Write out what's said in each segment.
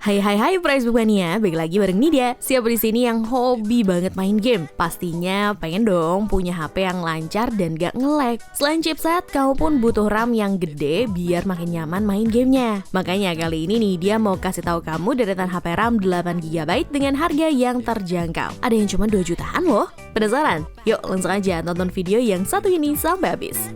Hai Prize Book Mania, balik lagi bareng Nidia. Siapa di sini yang hobi banget main game? Pastinya pengen dong punya HP yang lancar dan gak nge-lag. Selain chipset, kamu pun butuh RAM yang gede biar makin nyaman main gamenya. Makanya kali ini Nidia mau kasih tahu kamu deretan HP RAM 8GB dengan harga yang terjangkau. Ada yang cuma 2 jutaan loh. Penasaran? Yuk langsung aja tonton video yang satu ini sampai habis.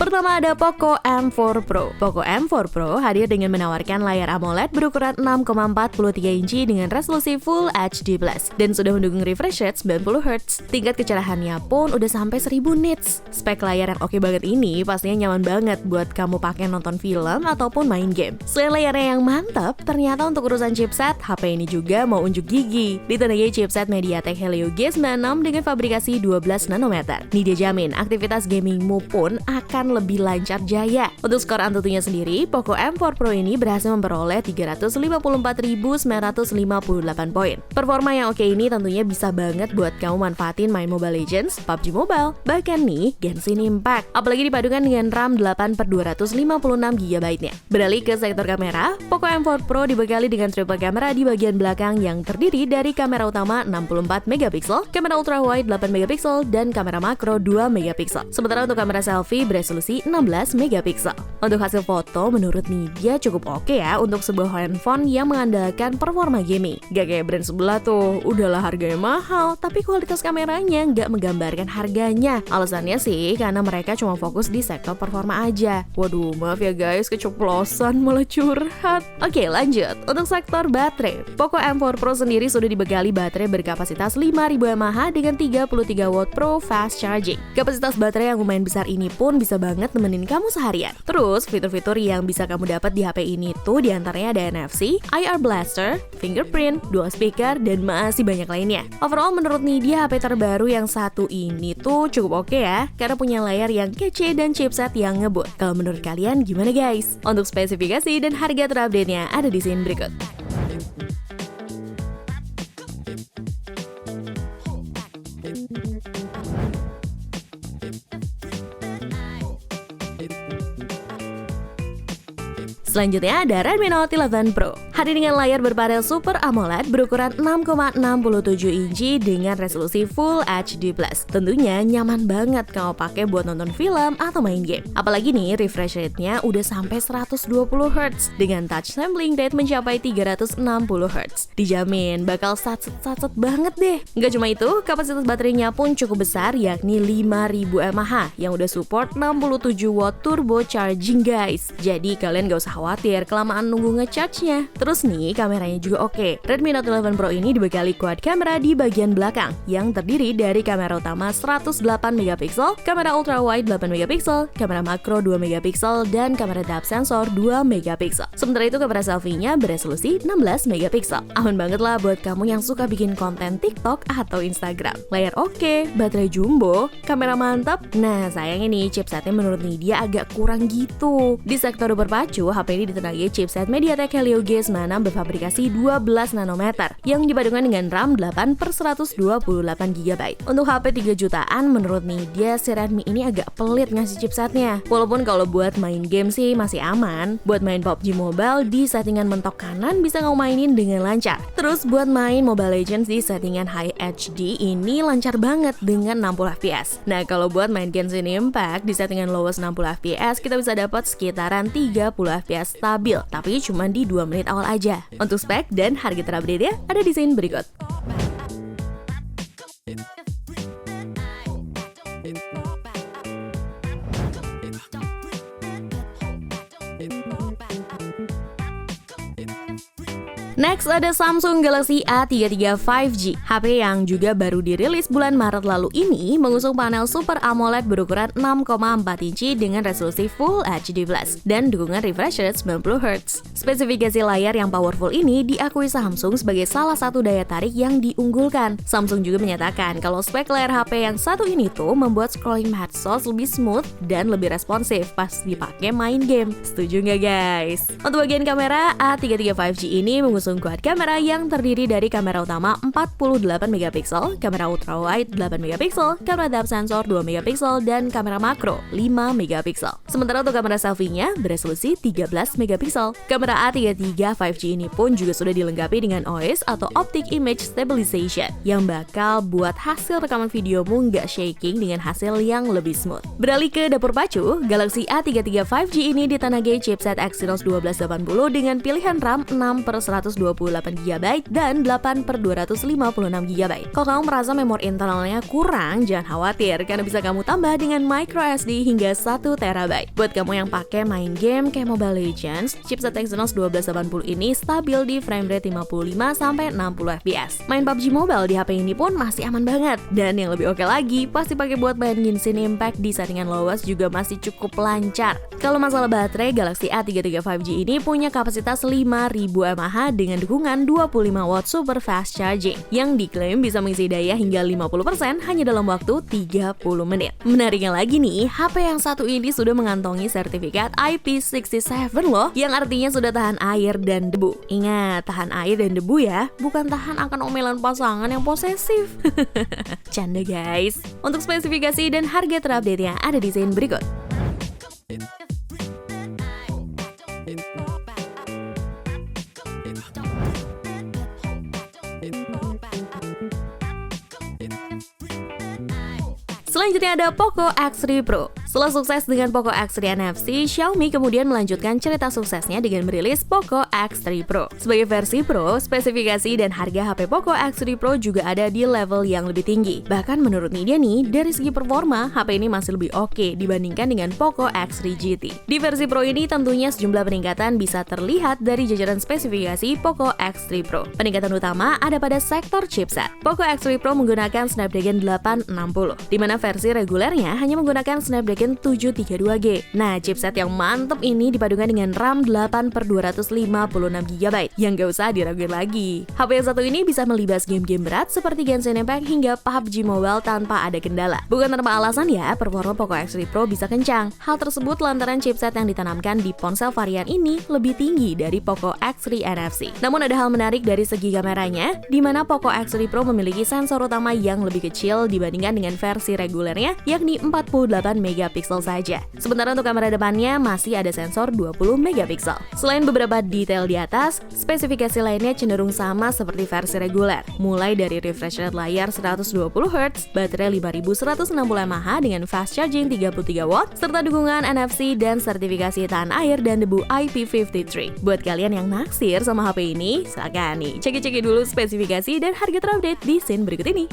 Pertama ada Poco M4 Pro. Poco M4 Pro hadir dengan menawarkan layar AMOLED berukuran 6,43 inci dengan resolusi Full HD+, dan sudah mendukung refresh rate 90Hz. Tingkat kecerahannya pun udah sampai 1000 nits. Spek layar yang oke banget ini pastinya nyaman banget buat kamu pakai nonton film ataupun main game. Selain layarnya yang mantap, ternyata untuk urusan chipset, HP ini juga mau unjuk gigi. Ditandai chipset MediaTek Helio G96 dengan fabrikasi 12 nanometer. Nidia jamin aktivitas gamingmu pun akan lebih lancar jaya. Untuk skor Antutunya sendiri, Poco M4 Pro ini berhasil memperoleh 354.958 poin. Performa yang oke ini tentunya bisa banget buat kamu manfaatin main Mobile Legends, PUBG Mobile, bahkan nih Genshin Impact. Apalagi dipadukan dengan RAM 8/256GB-nya. Beralih ke sektor kamera, Poco M4 Pro dibekali dengan triple kamera di bagian belakang yang terdiri dari kamera utama 64MP, kamera ultrawide 8MP, dan kamera makro 2MP. Sementara untuk kamera selfie beresolusi 16MP. Untuk hasil foto menurut Nidia cukup oke ya untuk sebuah handphone yang mengandalkan performa gaming. Gak kayak brand sebelah tuh, udahlah harganya mahal tapi kualitas kameranya nggak menggambarkan harganya. Alasannya sih karena mereka cuma fokus di sektor performa aja. Waduh maaf ya guys, keceplosan malah curhat. Oke lanjut, untuk sektor baterai, Poco M4 Pro sendiri sudah dibekali baterai berkapasitas 5000 mAh dengan 33W Pro Fast Charging. Kapasitas baterai yang lumayan besar ini pun bisa banget nemenin kamu seharian. Terus fitur-fitur yang bisa kamu dapat di HP ini tuh diantaranya ada NFC, IR Blaster, fingerprint, dual speaker, dan masih banyak lainnya. Overall menurut Nidia HP terbaru yang satu ini tuh cukup oke ya, karena punya layar yang kece dan chipset yang ngebut. Kalau menurut kalian gimana guys? Untuk spesifikasi dan harga terupdate-nya ada di scene berikut. Selanjutnya ada Redmi Note 11 Pro. Hadir dengan layar berpanel Super AMOLED berukuran 6,67 inci dengan resolusi Full HD+. Tentunya nyaman banget kalau pakai buat nonton film atau main game. Apalagi nih refresh rate-nya udah sampai 120Hz dengan touch sampling rate mencapai 360Hz. Dijamin bakal satset banget deh. Nggak cuma itu, kapasitas baterainya pun cukup besar yakni 5000 mAh yang udah support 67W turbo charging guys. Jadi kalian gak usah khawatir kelamaan nunggu ngecharge-nya. Terus nih kameranya juga oke. Redmi Note 11 Pro ini dibekali quad kamera di bagian belakang yang terdiri dari kamera utama 108MP, kamera ultrawide 8MP, kamera makro 2MP, dan kamera depth sensor 2MP. Sementara itu kamera selfie-nya beresolusi 16MP. Aman banget lah buat kamu yang suka bikin konten TikTok atau Instagram. Layar oke, baterai jumbo, kamera mantap. Nah sayangnya nih chipsetnya menurut Nidia agak kurang gitu. Di sektor berpacu, HP ini ditenagai chipset MediaTek Helio G96 berfabrikasi 12 nanometer yang dipadukan dengan RAM 8/128GB. Untuk HP 3 jutaan menurut Nidia si Redmi ini agak pelit ngasih chipsetnya. Walaupun kalau buat main game sih masih aman. Buat main PUBG Mobile di settingan mentok kanan bisa kamu mainin dengan lancar. Terus buat main Mobile Legends di settingan High HD ini lancar banget dengan 60fps. Nah kalau buat main Genshin Impact di settingan lowest 60fps kita bisa dapat sekitaran 30fps stabil, tapi cuma di 2 menit awal aja. Untuk spek dan harga terupdate-nya ada di scene berikut. Next ada Samsung Galaxy A33 5G. HP yang juga baru dirilis bulan Maret lalu ini mengusung panel Super AMOLED berukuran 6,4 inci dengan resolusi Full HD+ dan dukungan refresh rate 90Hz. Spesifikasi layar yang powerful ini diakui Samsung sebagai salah satu daya tarik yang diunggulkan. Samsung juga menyatakan kalau spek layar HP yang satu ini tuh membuat scrolling medsos lebih smooth dan lebih responsif pas dipakai main game. Setuju nggak guys? Untuk bagian kamera, A33 5G ini mengusung langsung quad kamera yang terdiri dari kamera utama 48 megapiksel, kamera ultrawide 8 megapiksel, kamera depth sensor 2 megapiksel, dan kamera makro 5 megapiksel. Sementara untuk kamera selfie-nya beresolusi 13 megapiksel. Kamera A33 5G ini pun juga sudah dilengkapi dengan OIS atau Optic Image Stabilization yang bakal buat hasil rekaman videomu nggak shaking dengan hasil yang lebih smooth. Beralih ke dapur pacu, Galaxy A33 5G ini ditenagai chipset Exynos 1280 dengan pilihan RAM 6/128GB dan 8/256GB. Kalau kamu merasa memori internalnya kurang, jangan khawatir karena bisa kamu tambah dengan microSD hingga 1TB. Buat kamu yang pakai main game kayak Mobile Legends, chipset Exynos 1280 ini stabil di frame rate 55-60 fps. Main PUBG Mobile di HP ini pun masih aman banget. Dan yang lebih oke lagi, pasti pakai buat main Genshin Impact di settingan lowest juga masih cukup lancar. Kalau masalah baterai, Galaxy A33 5G ini punya kapasitas 5000 mAh dengan dukungan 25 watt super fast charging yang diklaim bisa mengisi daya hingga 50% hanya dalam waktu 30 menit. Menariknya lagi nih, HP yang satu ini sudah mengantongi sertifikat IP67 loh, yang artinya sudah tahan air dan debu. Ingat, tahan air dan debu ya, bukan tahan akan omelan pasangan yang posesif. Canda guys. Untuk spesifikasi dan harga terupdate yang ada di scene berikut. Selanjutnya ada Poco X3 Pro. Setelah sukses dengan Poco X3 NFC, Xiaomi kemudian melanjutkan cerita suksesnya dengan merilis Poco X3 Pro. Sebagai versi Pro, spesifikasi dan harga HP Poco X3 Pro juga ada di level yang lebih tinggi. Bahkan menurut media nih, dari segi performa, HP ini masih lebih oke dibandingkan dengan Poco X3 GT. Di versi Pro ini tentunya sejumlah peningkatan bisa terlihat dari jajaran spesifikasi Poco X3 Pro. Peningkatan utama ada pada sektor chipset. Poco X3 Pro menggunakan Snapdragon 860, di mana versi regulernya hanya menggunakan Snapdragon 732G. Nah, chipset yang mantep ini dipadukan dengan RAM 8/256GB yang gak usah diraguin lagi. HP yang satu ini bisa melibas game-game berat seperti Genshin Impact hingga PUBG Mobile tanpa ada kendala. Bukan tanpa alasan ya, performa Poco X3 Pro bisa kencang. Hal tersebut lantaran chipset yang ditanamkan di ponsel varian ini lebih tinggi dari Poco X3 NFC. Namun ada hal menarik dari segi kameranya, di mana Poco X3 Pro memiliki sensor utama yang lebih kecil dibandingkan dengan versi regulernya, yakni 48 megapiksel saja. Sementara untuk kamera depannya masih ada sensor 20 megapiksel. Selain beberapa detail di atas, spesifikasi lainnya cenderung sama seperti versi reguler, mulai dari refresh rate layar 120Hz, baterai 5160 mAh dengan fast charging 33 watt, serta dukungan NFC dan sertifikasi tahan air dan debu IP53. Buat kalian yang naksir sama HP ini, silakan nih cek-cek dulu spesifikasi dan harga terupdate di scene berikut ini.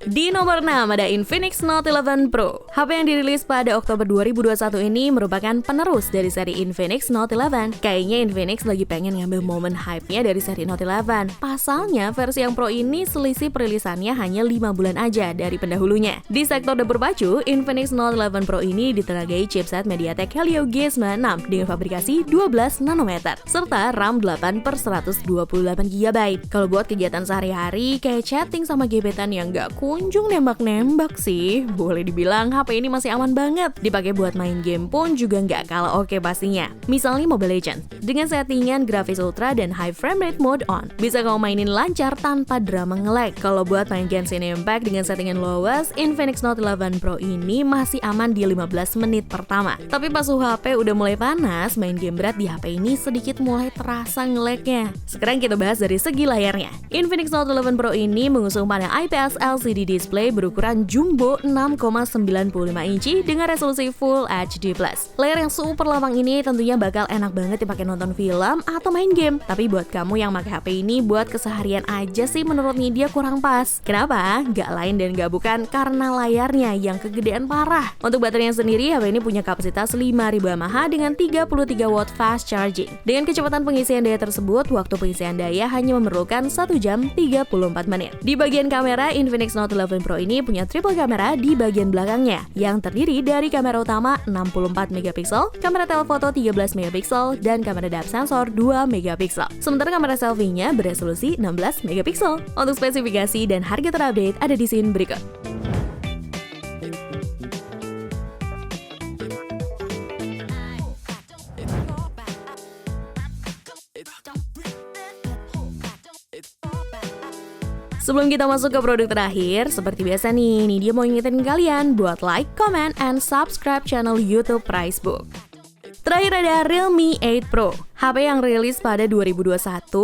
Di nomor 6 ada Infinix Note 11 Pro. HP yang dirilis pada Oktober 2021 ini merupakan penerus dari seri Infinix Note 11. Kayaknya Infinix lagi pengen ngambil momen hype-nya dari seri Note 11. Pasalnya, versi yang Pro ini selisih perilisannya hanya 5 bulan aja dari pendahulunya. Di sektor dapur pacu, Infinix Note 11 Pro ini ditenagai chipset MediaTek Helio G96 dengan fabrikasi 12 nanometer, serta RAM 8/128GB. Kalau buat kegiatan sehari-hari kayak chatting sama gebetan yang gak kunjung nembak-nembak sih, boleh dibilang HP ini masih aman banget. Dipakai buat main game pun juga nggak kalah oke pastinya. Misalnya Mobile Legends, dengan settingan grafis ultra dan high frame rate mode on, bisa kamu mainin lancar tanpa drama nge-lag. Kalau buat main Genshin Impact dengan settingan lowest, Infinix Note 11 Pro ini masih aman di 15 menit pertama. Tapi pas suhu HP udah mulai panas, main game berat di HP ini sedikit mulai terasa nge-lagnya. Sekarang kita bahas dari segi layarnya. Infinix Note 11 Pro ini mengusung panel IPS LCD display berukuran jumbo 6,95 inci dengan resolusi Full HD+. Layar yang super lapang ini tentunya bakal enak banget dipakai nonton film atau main game. Tapi buat kamu yang pakai HP ini buat keseharian aja sih menurut media kurang pas. Kenapa? Gak lain dan gak bukan karena layarnya yang kegedean parah. Untuk baterainya sendiri, HP ini punya kapasitas 5000 mAh dengan 33 watt fast charging. Dengan kecepatan pengisian daya tersebut, waktu pengisian daya hanya memerlukan 1 jam 34 menit. Di bagian kamera, Infinix Note Note 11 Pro ini punya triple kamera di bagian belakangnya yang terdiri dari kamera utama 64 megapiksel, kamera telefoto 13 megapiksel, dan kamera depth sensor 2 megapiksel. Sementara kamera selfie-nya beresolusi 16 megapiksel. Untuk spesifikasi dan harga terupdate ada di scene berikut. Sebelum kita masuk ke produk terakhir, seperti biasa nih, ini dia mau ingetin kalian buat like, comment, and subscribe channel YouTube Pricebook. Terakhir ada Realme 8 Pro. HP yang rilis pada 2021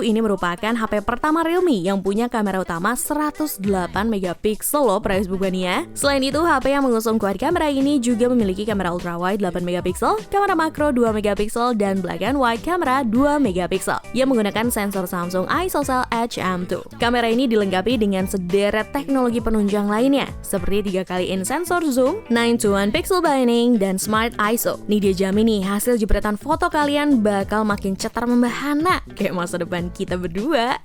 ini merupakan HP pertama Realme yang punya kamera utama 108 megapiksel loh Pricebook mania. Selain itu, HP yang mengusung quad kamera ini juga memiliki kamera ultrawide 8 megapiksel, kamera makro 2 megapiksel, dan black and white kamera 2 megapiksel yang menggunakan sensor Samsung ISOCELL Edge M2. Kamera ini dilengkapi dengan sederet teknologi penunjang lainnya seperti 3x in sensor zoom, 9:1 pixel binding, dan smart ISO. Nih dia jamin nih hasil jepretan foto kalian bakal makin cetar membahana kayak masa depan kita berdua.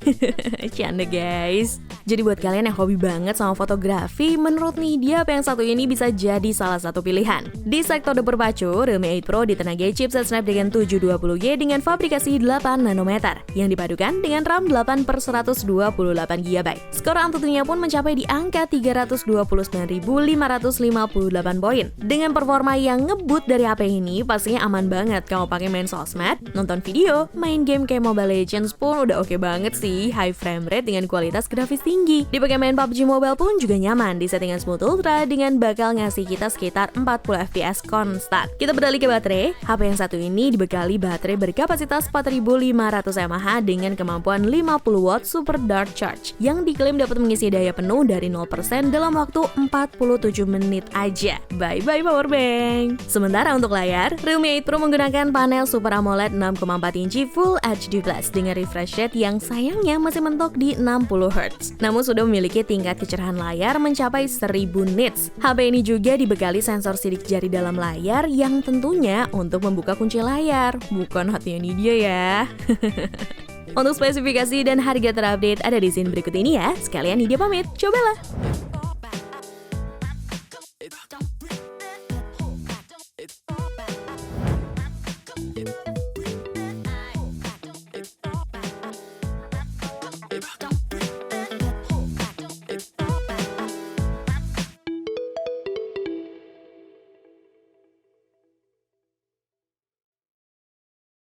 Canda guys. Jadi buat kalian yang hobi banget sama fotografi, menurut nih dia HP yang satu ini bisa jadi salah satu pilihan. Di sektor berpacu, Realme 8 Pro ditenagai chipset Snapdragon 720G dengan fabrikasi 8 nanometer yang dipadukan dengan RAM 8/128GB. Skor Antutunya pun mencapai di angka 329.558 poin. Dengan performa yang ngebut dari HP ini, pastinya aman banget kalau pakai main sosmed, nonton video, main game kayak Mobile Legends pun udah oke banget sih, high frame rate dengan kualitas grafis tinggi. Dipakai main PUBG Mobile pun juga nyaman di settingan Smooth Ultra dengan bakal ngasih kita sekitar 40 fps konstan. Kita beralih ke baterai, HP yang satu ini dibekali baterai berkapasitas 4500 mAh dengan kemampuan 50 watt super dart charge yang diklaim dapat mengisi daya penuh dari 0% dalam waktu 47 menit aja. Bye-bye powerbank. Sementara untuk layar, Realme 8 Pro menggunakan panel Super AMOLED 6,4 inci Full HD Plus dengan refresh rate yang sayangnya masih mentok di 60 Hz. Namun sudah memiliki tingkat kecerahan layar mencapai 1000 nits. HP ini juga dibekali sensor sidik jari dalam layar yang tentunya untuk membuka kunci layar, bukan hatinya ini dia ya. Untuk spesifikasi dan harga terupdate ada di scene berikut ini ya. Sekalian ini dia pamit, cobalah.